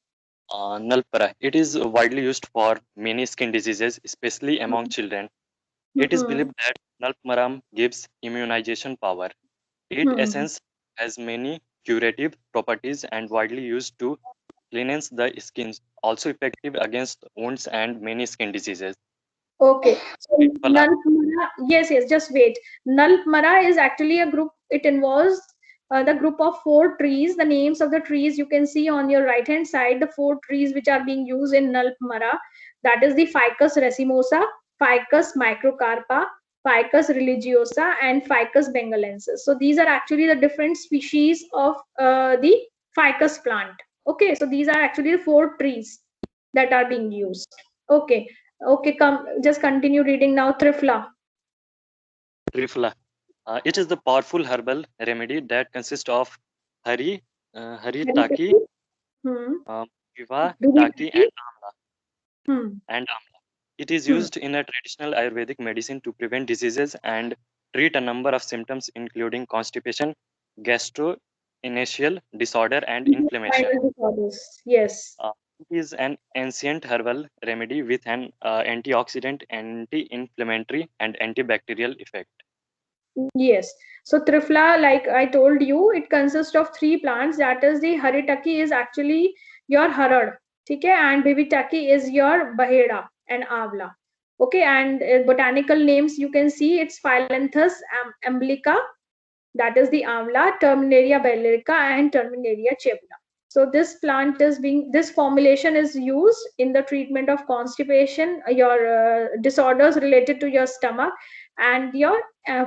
Nalpara. It is widely used for many skin diseases, especially among children. It is believed that Nalpamaram gives immunization power. Its essence has many curative properties and widely used to cleanse the skin, also effective against wounds and many skin diseases. Okay, so Nalpala. Nalpmara, yes, just wait. Nalpmara is actually a group, it involves the group of 4 trees. The names of the trees you can see on your right hand side, the 4 trees which are being used in Nalpmara, that is the Ficus racemosa, Ficus microcarpa, Ficus religiosa, and Ficus bengalensis. So these are actually the different species of the ficus plant. Okay, so these are actually the 4 trees that are being used. Okay. Okay, come, just continue reading now. Trifla. Trifla. It is the powerful herbal remedy that consists of Haritaki, Hmm. Viva, Dubitaki? Taki, and Hmm. Amla. It is used in a traditional Ayurvedic medicine to prevent diseases and treat a number of symptoms, including constipation, gastrointestinal disorder, and inflammation. Spinal disorders. Yes. It is an ancient herbal remedy with an antioxidant, anti-inflammatory, and antibacterial effect. Yes. So Triphala, like I told you, it consists of 3 plants. That is, the Haritaki is actually your harad, okay, and Bibitaki is your baheda and avla. Okay, and botanical names you can see it's Phyllanthus umbilica, that is the amla, Terminaria bellerica, and Terminaria chebula. So this plant is this formulation is used in the treatment of constipation, your disorders related to your stomach, and your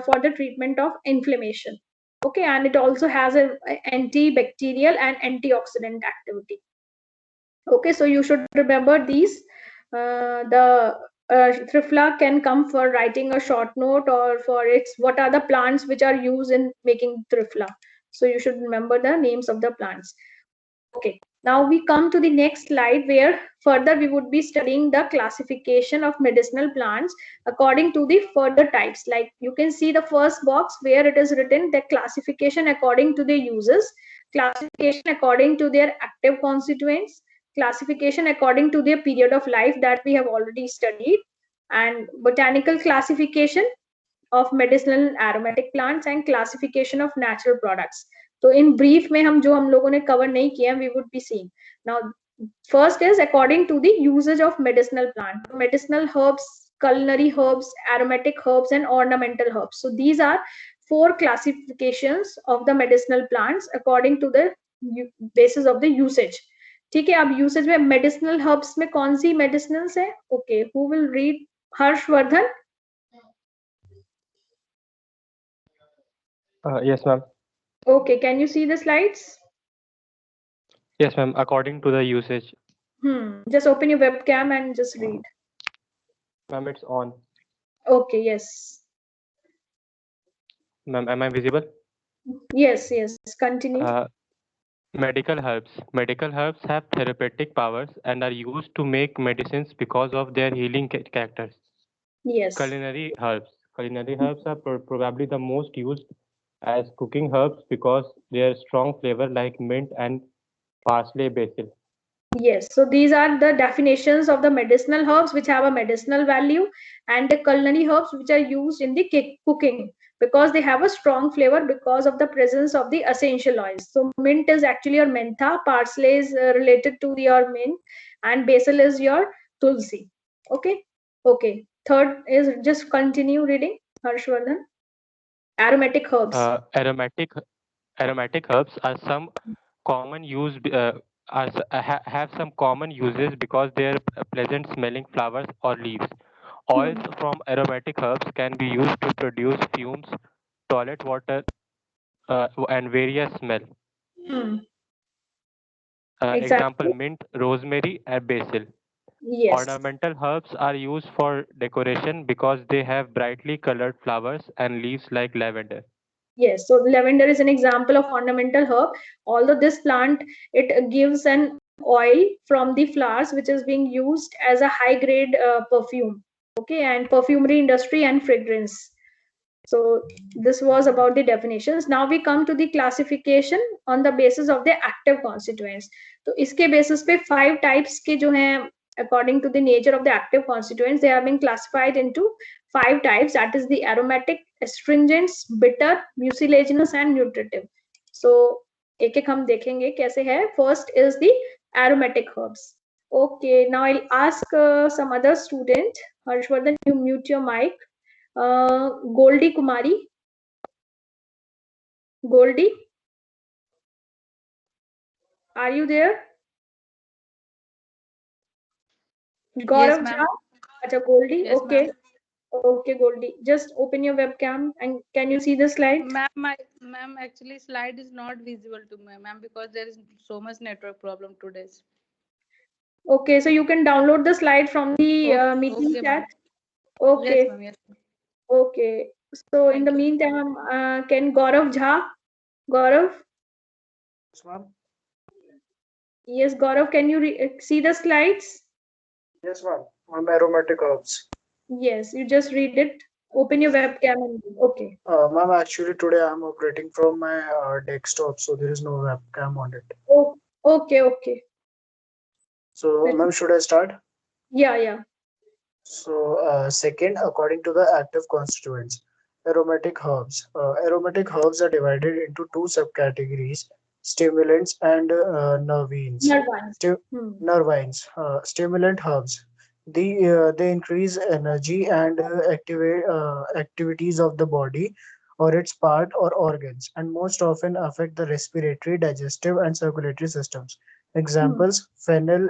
for the treatment of inflammation. Okay, and it also has an antibacterial and antioxidant activity. Okay, so you should remember these. The Triphala can come for writing a short note, or for its what are the plants which are used in making Triphala. So you should remember the names of the plants. Okay, now we come to the next slide, where further we would be studying the classification of medicinal plants according to the further types. Like you can see the first box where it is written that classification according to their uses, classification according to their active constituents, classification according to their period of life that we have already studied, and botanical classification of medicinal and aromatic plants, and classification of natural products. तो in brief में हम लोगों ने cover नहीं किया, we would be seeing now. First is according to the usage of medicinal plant, medicinal herbs, culinary herbs, aromatic herbs, and ornamental herbs. So these are 4 classifications of the medicinal plants according to the basis of the usage. ठीक है, अब usage में medicinal herbs में कौन सी मेडिसिनल्स है? Okay, who will read? Harshvardhan. Yes, ma'am. Okay, can you see the slides? Yes, ma'am. According to the usage. Just open your webcam and just read. Ma'am, it's on. Okay, yes. Ma'am, am I visible? Yes, yes. Continue. Medical herbs. Medical herbs have therapeutic powers and are used to make medicines because of their healing characters. Yes. Culinary herbs. Culinary herbs are probably the most used as cooking herbs because their strong flavor like mint and parsley, basil. Yes, so these are the definitions of the medicinal herbs which have a medicinal value, and the culinary herbs which are used in the cooking because they have a strong flavor because of the presence of the essential oils. So mint is actually your mentha, parsley is related to your mint, and basil is your tulsi. Okay, okay. Third is, just continue reading, Harshvardhan. Aromatic herbs. Aromatic herbs are some common use have some common uses because they are pleasant smelling flowers or leaves. Oils from aromatic herbs can be used to produce fumes, toilet water, and various smell. Exactly. Example: mint, rosemary, and basil. Yes. Ornamental herbs are used for decoration because they have brightly colored flowers and leaves like lavender. Yes, so lavender is an example of ornamental herb. Although this plant, it gives an oil from the flowers which is being used as a high grade perfume. Okay, and perfumery industry and fragrance. So this was about the definitions. Now we come to the classification on the basis of the active constituents. तो इसके basis पे 5 types के जो हैं, according to the nature of the active constituents, they have been classified into 5 types. That is the aromatic, astringents, bitter, mucilaginous, and nutritive. So एक एक हम देखेंगे कैसे है. First is the aromatic herbs. Okay, now I'll ask some other student. Harshvardhan, you mute your mic. Goldie Kumari. Goldie, are you there? Gaurav ma'am. Jha. Acha, Goldie. Yes, Okay. Okay, Goldie. Just open your webcam and can you see the slide? Ma'am, actually slide is not visible to me, ma'am, because there is so much network problem today. Okay, so you can download the slide from the meeting chat. Okay. Yes, ma'am. Yes. Okay. So in the meantime, can Gaurav Jha? Gaurav? ma'am. Yes, Gaurav, can you see the slides? Yes, ma'am. Aromatic herbs. Yes, you just read it. Open your webcam and okay. Ma'am, actually today I'm operating from my desktop, so there is no webcam on it. Oh, okay. So, ma'am, should I start? Yeah. So, second, according to the active constituents, aromatic herbs. Aromatic herbs are divided into two subcategories: stimulants and nervines. Nervines, stimulant herbs. They increase energy and activities of the body or its part or organs, and most often affect the respiratory, digestive, and circulatory systems. Examples: fennel,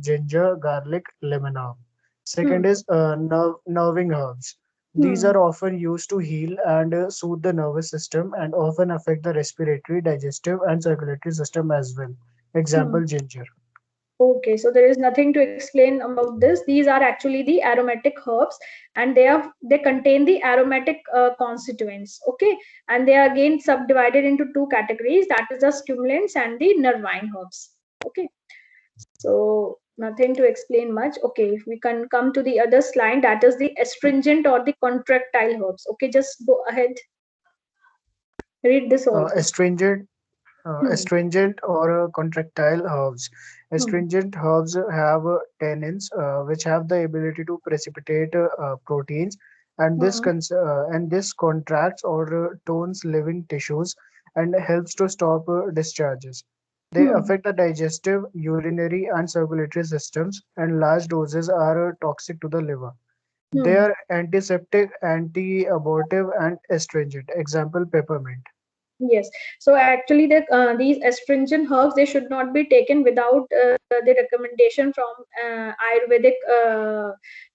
ginger, garlic, lemon balm. Second is nerving herbs. These are often used to heal and soothe the nervous system and often affect the respiratory, digestive, and circulatory system as well. Example: ginger. Okay, so there is nothing to explain about this. These are actually the aromatic herbs, and they contain the aromatic constituents. Okay, and they are again subdivided into two categories. That is the stimulants and the nervine herbs. Okay, so nothing to explain much. Okay, we can come to the other slide. That is the astringent or the contractile herbs. Okay, just go ahead. Read this also. Astringent or contractile herbs. Astringent herbs have tannins, which have the ability to precipitate proteins, and this contracts or tones living tissues and helps to stop discharges. They affect the digestive, urinary, and circulatory systems, and large doses are toxic to the liver. They are antiseptic, anti-abortive, and astringent. Example: peppermint. Yes. So actually, these astringent herbs, they should not be taken without the recommendation from Ayurvedic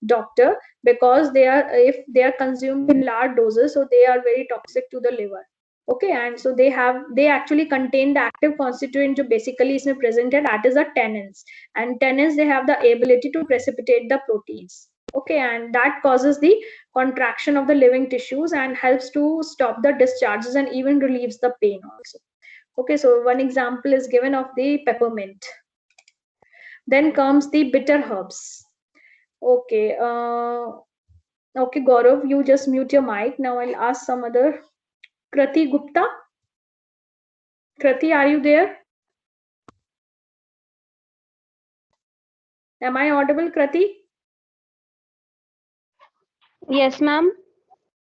doctor, because if they are consumed in large doses, so they are very toxic to the liver. Okay, and so they actually contain the active constituent जो basically इसमें present है, that is the tannins, and tannins, they have the ability to precipitate the proteins. Okay, and that causes the contraction of the living tissues and helps to stop the discharges and even relieves the pain also. Okay, so one example is given of the peppermint. Then comes the bitter herbs. Okay, okay, Gaurav, you just mute your mic. Now I'll ask some other. Krati Gupta. Krati, are you there? Am I audible, Krati? Yes, ma'am.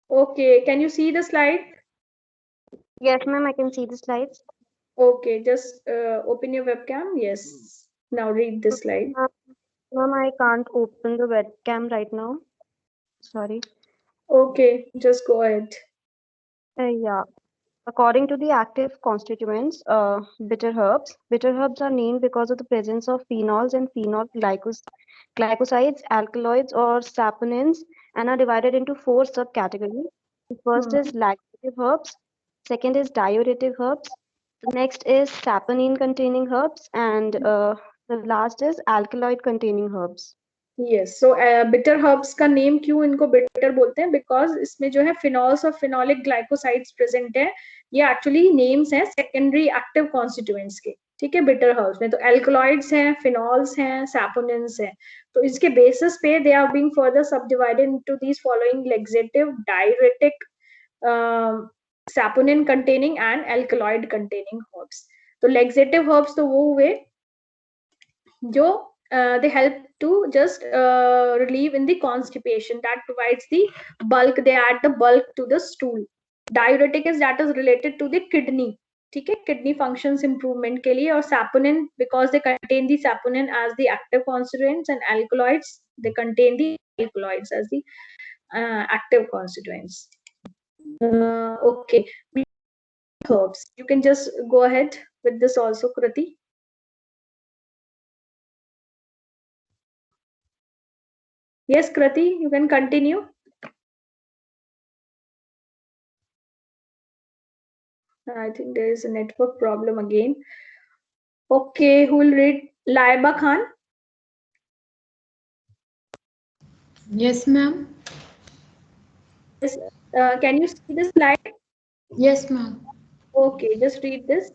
Okay, can you see the slide? Yes, ma'am, I can see the slides. Okay, just open your webcam. Yes. Now read this slide. Ma'am, I can't open the webcam right now. Sorry. Okay, just go ahead. Yeah. According to the active constituents, bitter herbs are named because of the presence of phenols and phenol glycosides, alkaloids, or saponins, and are divided into four subcategories. The first is laxative herbs, second is diuretic herbs, the next is saponin-containing herbs, and the last is alkaloid-containing herbs. Yes, so bitter herbs का name क्यों इनको bitter बोलते हैं? Because इसमें जो है phenols और phenolic glycosides present है. ये actually names हैं secondary active constituents के. ठीक है, bitter herbs में तो alkaloids हैं, phenols हैं, saponins हैं. तो इसके basis पे they are being further subdivided into these following: laxative, diuretic, saponin containing and alkaloid containing herbs. तो laxative herbs तो वो हुए जो they help to just relieve in the constipation, that provides the bulk, they add the bulk to the stool. Diuretic is that is related to the kidney, ठीक है, kidney functions improvement के लिए. और saponin, because they contain the saponin as the active constituents, and alkaloids, they contain the alkaloids as the active constituents. Okay, herbs, you can just go ahead with this also, Kriti. Yes, Krati, you can continue. I think there is a network problem again. Okay, who will read? Laiba Khan? Yes, ma'am. Yes. Can you see the slide? Yes, ma'am. Okay, just read this.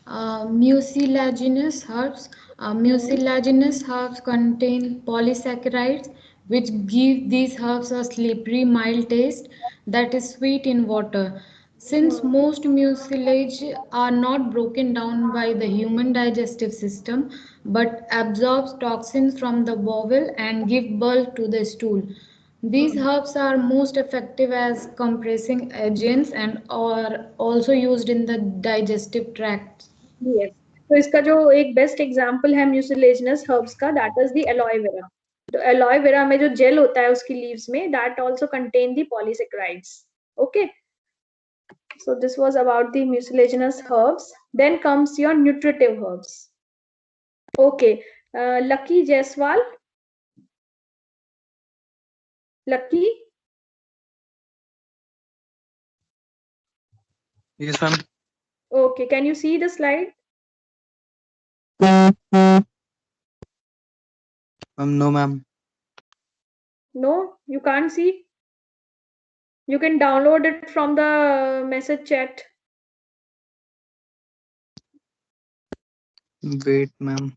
Mucilaginous herbs. Mucilaginous herbs contain polysaccharides which give these herbs a slippery, mild taste that is sweet in water. Since most mucilage are not broken down by the human digestive system but absorbs toxins from the bowel and give bulk to the stool. These herbs are most effective as compressing agents and are also used in the digestive tract. Yes. तो इसका जो एक best example है mucilaginous herbs का, that is the alloy vera. तो alloy vera में जो jail होता है उसकी लीव्स में, that also contain the polysaccharides. Okay, so this was about the mucilaginous herbs. Then comes your nutritive herbs. Okay, Lucky Jaiswal. Lucky. Yes, ma'am. Okay, can you see the slide? No, ma'am. No, you can't see. You can download it from the message chat. Wait, ma'am.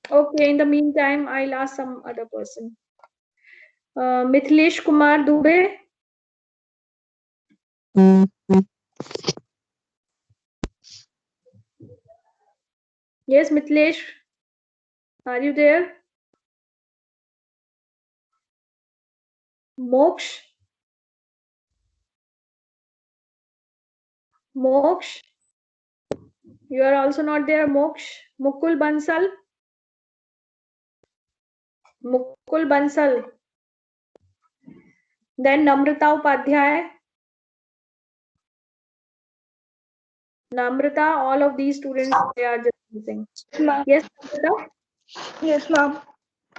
Okay, in the meantime, I'll ask some other person. Mithlesh Kumar Dubey. Yes, Mithlesh, are you there? Moksh. Moksh. You are also not there, Moksh. Mukul Bansal. Mukul Bansal. Then Namrata Upadhyay. Namrata, all of these students, they are just missing. Yes, Namrata? Yes, ma'am.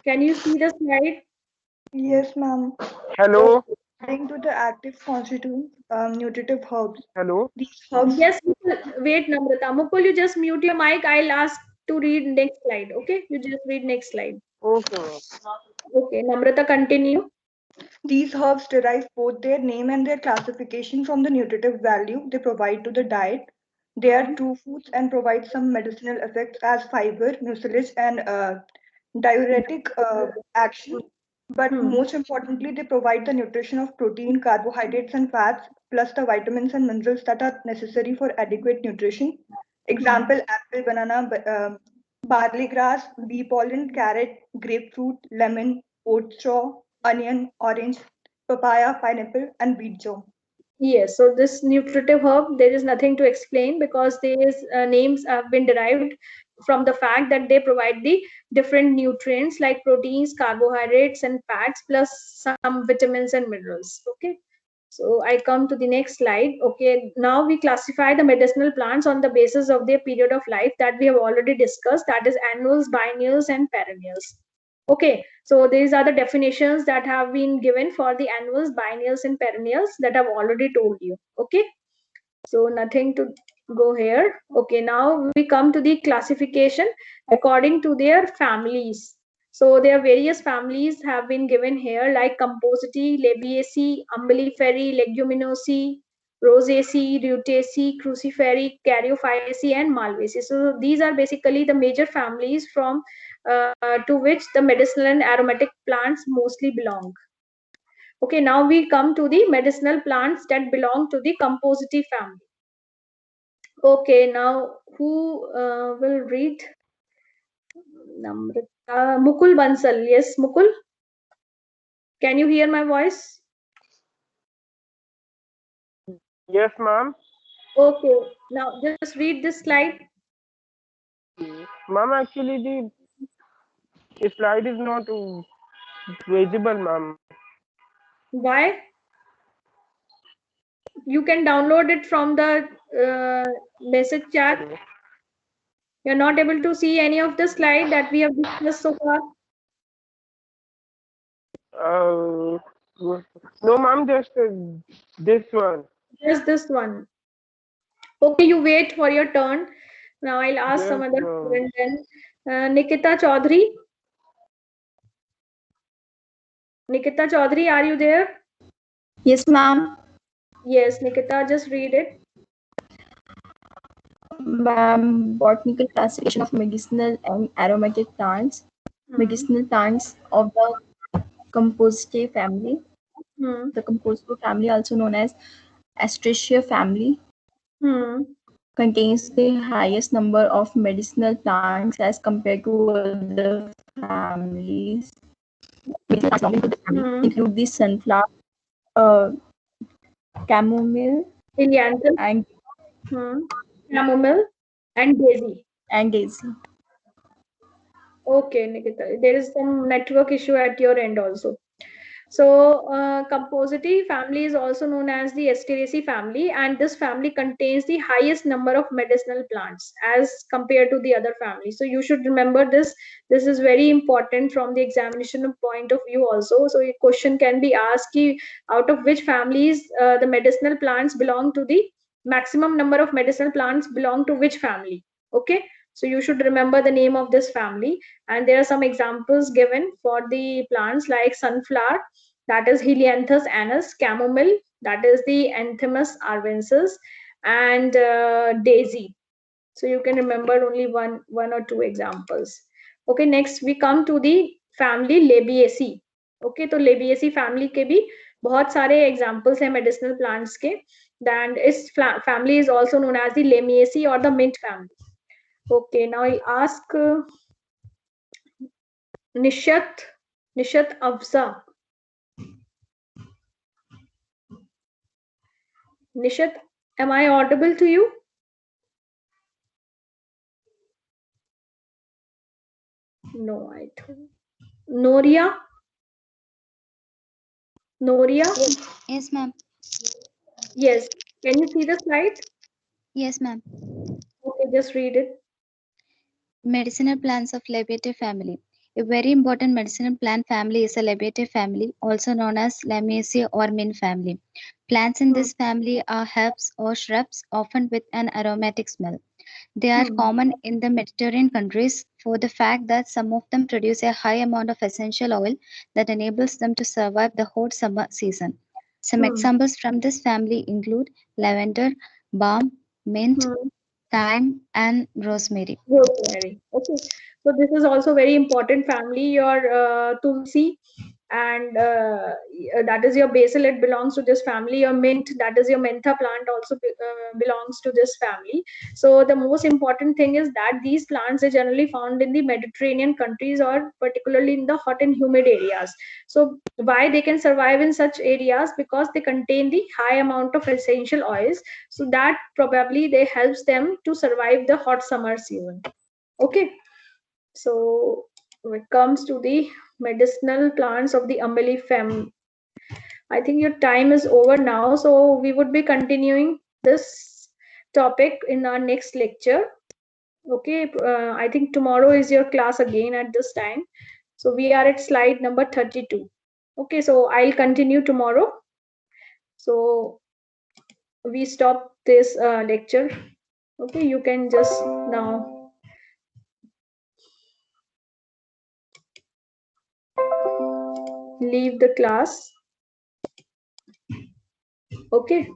Can you see the slide? Yes, ma'am. Hello. According to the active constituents, nutritive herbs. Hello. These herbs. Yes, wait, Namrata. Mukul, you just mute your mic. I'll ask to read next slide. Okay, you just read next slide. Okay. Okay, Namrata, continue. These herbs derive both their name and their classification from the nutritive value they provide to the diet. They are true foods and provide some medicinal effects as fiber, mucilage, and diuretic action. But most importantly, they provide the nutrition of protein, carbohydrates, and fats, plus the vitamins and minerals that are necessary for adequate nutrition. Example: apple, banana, barley grass, bee pollen, carrot, grapefruit, lemon, oat straw, onion, orange, papaya, pineapple, and beet jaw. Yes, so this nutritive herb, there is nothing to explain because these names have been derived from the fact that they provide the different nutrients like proteins, carbohydrates, and fats, plus some vitamins and minerals. Okay, so I come to the next slide. Okay, now we classify the medicinal plants on the basis of their period of life that we have already discussed, that is annuals, biennials, and perennials. Okay, so these are the definitions that have been given for the annuals, biennials, and perennials that I've already told you. Okay, so nothing to go here. Okay, now we come to the classification according to their families. So their various families have been given here like Compositae, Labiaceae, Umbelliferae, Leguminosae, Rosaceae, Rutaceae, Cruciferae, Caryophyllaceae, and Malvaceae. So these are basically the major families from to which the medicinal and aromatic plants mostly belong. Okay, now we come to the medicinal plants that belong to the Compositae family. Okay, now who will read? Namrata. Mukul Bansal. Yes, Mukul. Can you hear my voice? Yes, ma'am. Okay, now just read this slide. Ma'am, actually the slide is not visible, ma'am. Why? You can download it from the message chat. You're not able to see any of the slide that we have discussed so far. No, ma'am, just this one. Just this one. Okay, you wait for your turn. Now I'll ask some other student then. Nikita Chaudhary. Nikita Chaudhary, are you there? Yes, ma'am. Yes, Nikita, just read it. Botanical classification of medicinal and aromatic plants. Medicinal plants of the Compositae family. The Compositae family, also known as Astraceae family, contains the highest number of medicinal plants as compared to other families. Medicinal plants belonging to this family include the sunflower, chamomile, Helianthus, and chamomile, and daisy. daisy. Okay, Nikita, there is some network issue at your end also. So, Compositae family is also known as the Asteraceae family, and this family contains the highest number of medicinal plants as compared to the other families. So, you should remember this. This is very important from the examination point of view also. So, a question can be asked, out of which families the medicinal plants belong to, the maximum number of medicinal plants belong to which family. Okay. So you should remember the name of this family, and there are some examples given for the plants like sunflower, that is Helianthus annuus, chamomile, that is the Anthemus arvensis, and daisy. So you can remember only one or two examples. Okay, next we come to the family Labiaceae. Okay, तो Labiaceae family के भी बहुत सारे examples हैं medicinal plants के. Then its family is also known as the Lamiaceae or the mint family. Okay, now I'll ask Nishat Afza. Nishat, am I audible to you? No, I don't. Noria? Yes, ma'am. Yes. Can you see the slide? Yes, ma'am. Okay, just read it. Medicinal plants of Labiaceae family. A very important medicinal plant family is a Labiaceae family, also known as Lamiaceae or mint family. Plants in this family are herbs or shrubs, often with an aromatic smell. They are common in the Mediterranean countries for the fact that some of them produce a high amount of essential oil that enables them to survive the hot summer season. Some examples from this family include lavender, balm, mint, thyme, and rosemary. Rosemary. Okay. So this is also very important family. Your tulsi, and that is your basil. It belongs to this family. Your mint, that is your mentha plant, also belongs to this family. So the most important thing is that these plants are generally found in the Mediterranean countries, or particularly in the hot and humid areas. So why they can survive in such areas? Because they contain the high amount of essential oils. So that probably they helps them to survive the hot summer season. Okay. So when it comes to the medicinal plants of the Umbelliferae, I think your time is over now. So we would be continuing this topic in our next lecture. Okay, I think tomorrow is your class again at this time. So we are at slide number 32. Okay, so I'll continue tomorrow. So we stop this lecture. Okay, you can just now leave the class. Okay.